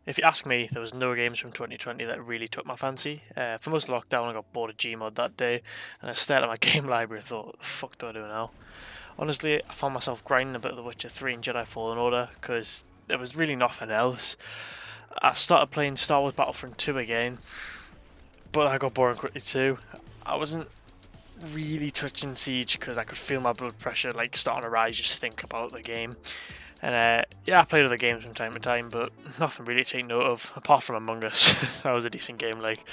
If you ask me, there was no games from 2020 that really took my fancy. For most of lockdown, I got bored of Gmod that day, and I stared at my game library and thought, what the fuck do I do now? Honestly, I found myself grinding a bit of The Witcher 3 and Jedi Fallen Order, because there was really nothing else. I started playing Star Wars Battlefront 2 again, but I got boring quickly too. I wasn't really touching Siege because I could feel my blood pressure like starting to rise just think about the game. And yeah, I played other games from time to time, but nothing really to take note of, apart from Among Us. That was a decent game, like.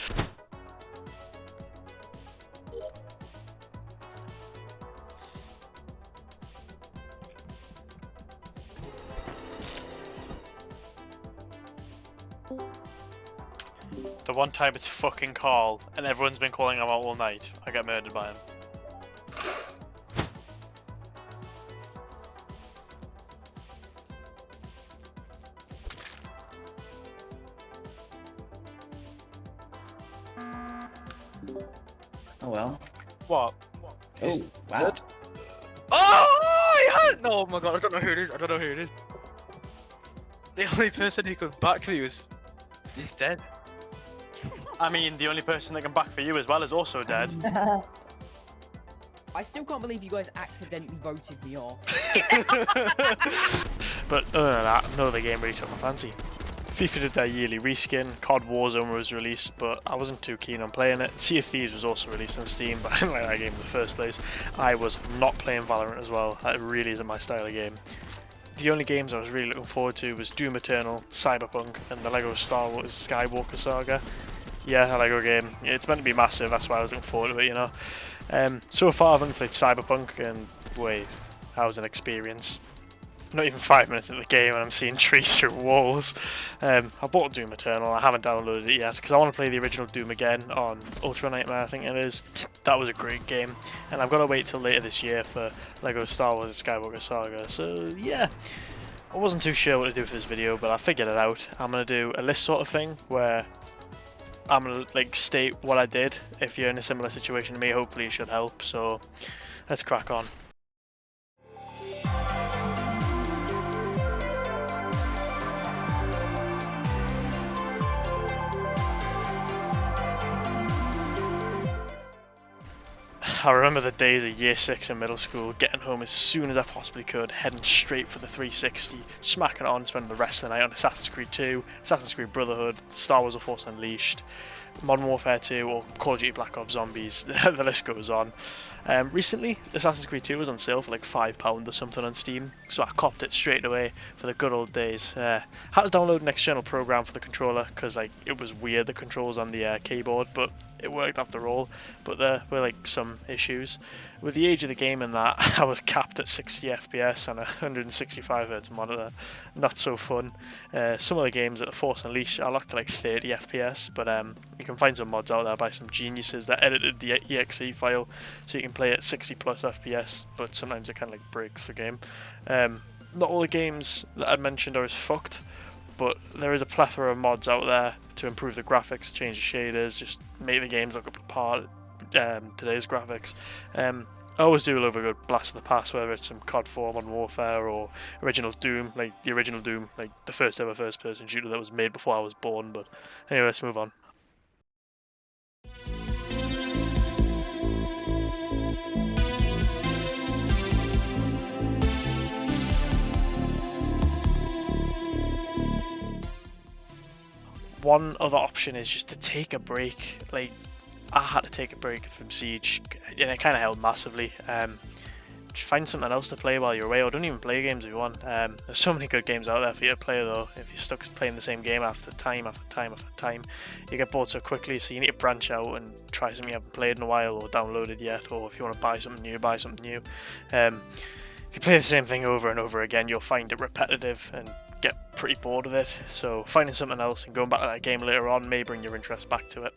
The one time it's fucking Carl, and everyone's been calling him out all night, I get murdered by him. Oh well. What? Oh, wow. Oh, no, oh my god, I don't know who it is, I don't know who it is. The only person who could back for you is dead. I mean, the only person that can back for you as well is also dead. I still can't believe you guys accidentally voted me off. But other than that, no other game really took my fancy. FIFA did their yearly reskin, COD Warzone was released, but I wasn't too keen on playing it. Sea of Thieves was also released on Steam, but I didn't like that game in the first place. I was not playing Valorant as well, that really isn't my style of game. The only games I was really looking forward to was Doom Eternal, Cyberpunk, and the LEGO Star Wars Skywalker Saga. Yeah, a LEGO game. It's meant to be massive, that's why I was looking forward to it, you know. So far I've only played Cyberpunk, and wait, that was an experience. Not even 5 minutes into the game and I'm seeing trees through walls. I bought Doom Eternal, I haven't downloaded it yet because I want to play the original Doom again on Ultra Nightmare, I think it is. That was a great game, and I've got to wait till later this year for LEGO Star Wars Skywalker Saga, so yeah. I wasn't too sure what to do with this video, but I figured it out. I'm going to do a list sort of thing where I'm going to like state what I did. If you're in a similar situation to me, hopefully it should help, so let's crack on. I remember the days of year 6 in middle school, getting home as soon as I possibly could, heading straight for the 360, smacking it on, spending the rest of the night on Assassin's Creed 2, Assassin's Creed Brotherhood, Star Wars: The Force Unleashed, Modern Warfare 2, or Call of Duty Black Ops Zombies, the list goes on. Recently, Assassin's Creed 2 was on sale for like £5 or something on Steam, so I copped it straight away for the good old days. Had to download an external program for the controller because like it was weird, the controls on the keyboard, but it worked after all. But there were like some issues. With the age of the game and that, I was capped at 60 FPS and a 165Hz monitor. Not so fun. Some of the games at the Force Unleashed are locked to like 30 FPS, but you can find some mods out there by some geniuses that edited the exe file so you can play at 60 plus FPS, but sometimes it kind of like breaks the game. Not all the games that I mentioned are as fucked, but there is a plethora of mods out there to improve the graphics, change the shaders, just make the games look up to par today's graphics. I always do love a good blast of the past, whether it's some COD 4, Modern Warfare, or original Doom, like the original Doom, like the first ever first-person shooter that was made before I was born. But anyway, let's move on. One other option is just to take a break. Like, I had to take a break from Siege, and it kind of held massively. Just find something else to play while you're away, or don't even play games if you want. There's so many good games out there for you to play though. If you're stuck playing the same game after time after time after time, you get bored so quickly, so you need to branch out and try something you haven't played in a while or downloaded yet, or if you want to buy something new, buy something new. If you play the same thing over and over again, you'll find it repetitive and get pretty bored of it, so finding something else and going back to that game later on may bring your interest back to it.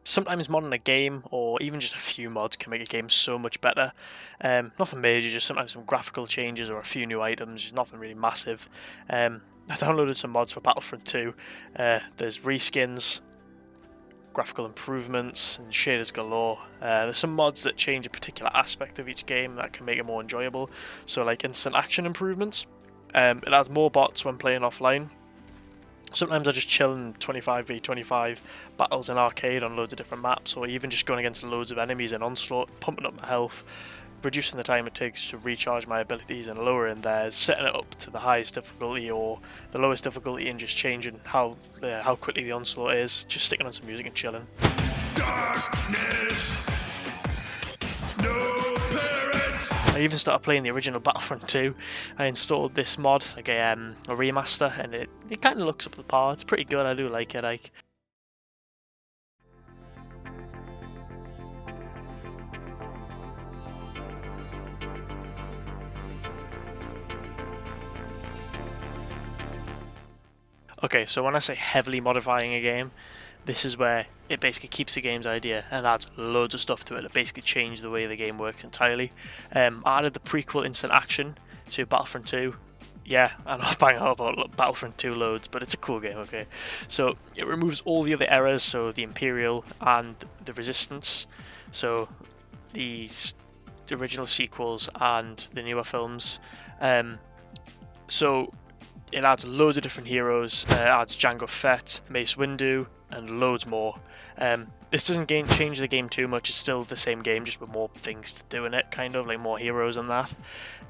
Sometimes modding a game, or even just a few mods, can make a game so much better. Nothing major, just sometimes some graphical changes or a few new items, just nothing really massive. I downloaded some mods for Battlefront 2. There's reskins, graphical improvements and shaders galore. There's some mods that change a particular aspect of each game that can make it more enjoyable. So like instant action improvements. It has more bots when playing offline. Sometimes I just chill in 25v25 battles in arcade on loads of different maps, or even just going against loads of enemies in Onslaught, pumping up my health, reducing the time it takes to recharge my abilities and lowering theirs, setting it up to the highest difficulty or the lowest difficulty, and just changing how quickly the Onslaught is, just sticking on some music and chilling. Darkness, no parents. I even started playing the original Battlefront 2. I installed this mod, like a remaster, and it kind of looks up to par. It's pretty good. I do like it. Like. Okay, so when I say heavily modifying a game, this is where it basically keeps the game's idea and adds loads of stuff to it. It basically changed the way the game works entirely. I added the prequel instant action to Battlefront 2. Yeah, I know I bang out about Battlefront 2 loads, but it's a cool game, okay? So it removes all the other errors, so the Imperial and the Resistance, so the original sequels and the newer films. So it adds loads of different heroes, adds Jango Fett, Mace Windu, and loads more. This doesn't change the game too much, it's still the same game, just with more things to do in it, kind of, like more heroes and that.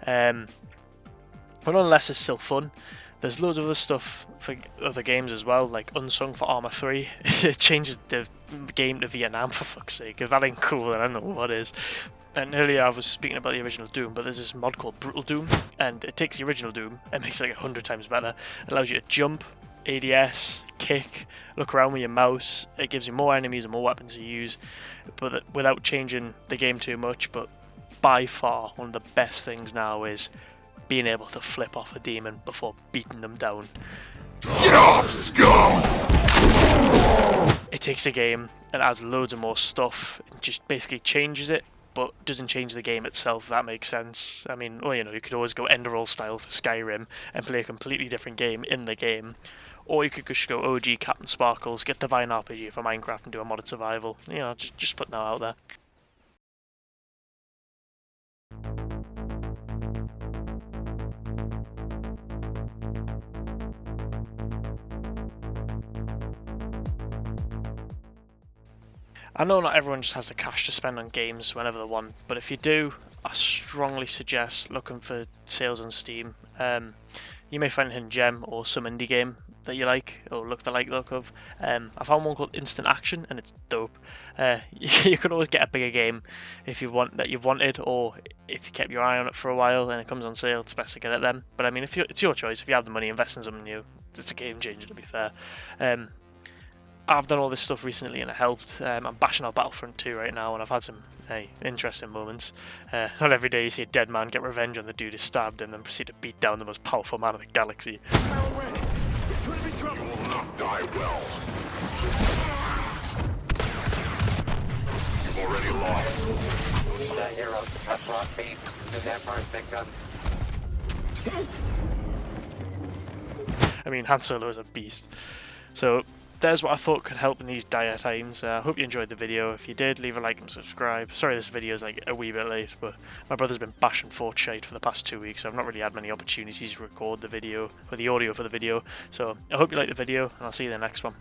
But nonetheless, it's still fun. There's loads of other stuff for other games as well, like Unsung for Arma 3. It changes the game to Vietnam, for fuck's sake. If that ain't cool, then I don't know what is. And earlier I was speaking about the original Doom, but there's this mod called Brutal Doom, and it takes the original Doom and makes it like 100 times better. It allows you to jump, ADS, kick, look around with your mouse. It gives you more enemies and more weapons to use, but without changing the game too much. But by far, one of the best things now is being able to flip off a demon before beating them down. Get off, scum! It takes a game and adds loads of more stuff, and just basically changes it, but doesn't change the game itself, if that makes sense. I mean, well, you know, you could always go Enderroll style for Skyrim and play a completely different game in the game, or you could just go OG Captain Sparkles, get Divine RPG for Minecraft and do a modded survival. You know, just putting that out there. I know not everyone just has the cash to spend on games whenever they want, but if you do, I strongly suggest looking for sales on Steam. You may find a hidden gem or some indie game that you like, or look the look of. I found one called Instant Action, and it's dope. You can always get a bigger game if you want that you've wanted, or if you kept your eye on it for a while and it comes on sale, it's best to get it then. But I mean, it's your choice. If you have the money, invest in something new. It's a game changer, to be fair. I've done all this stuff recently and it helped. I'm bashing out Battlefront 2 right now, and I've had some interesting moments. Not every day you see a dead man get revenge on the dude who stabbed him and then proceed to beat down the most powerful man in the galaxy. You will not die well. You've already lost. The heroes have brought peace to their first victim. I mean, Han Solo is a beast. So there's what I thought could help in these dire times. I hope you enjoyed the video. If you did, leave a like and subscribe. Sorry this video is like a wee bit late, but my brother's been bashing Fortnite for the past 2 weeks, so I've not really had many opportunities to record the video, or the audio for the video. So I hope you liked the video, and I'll see you in the next one.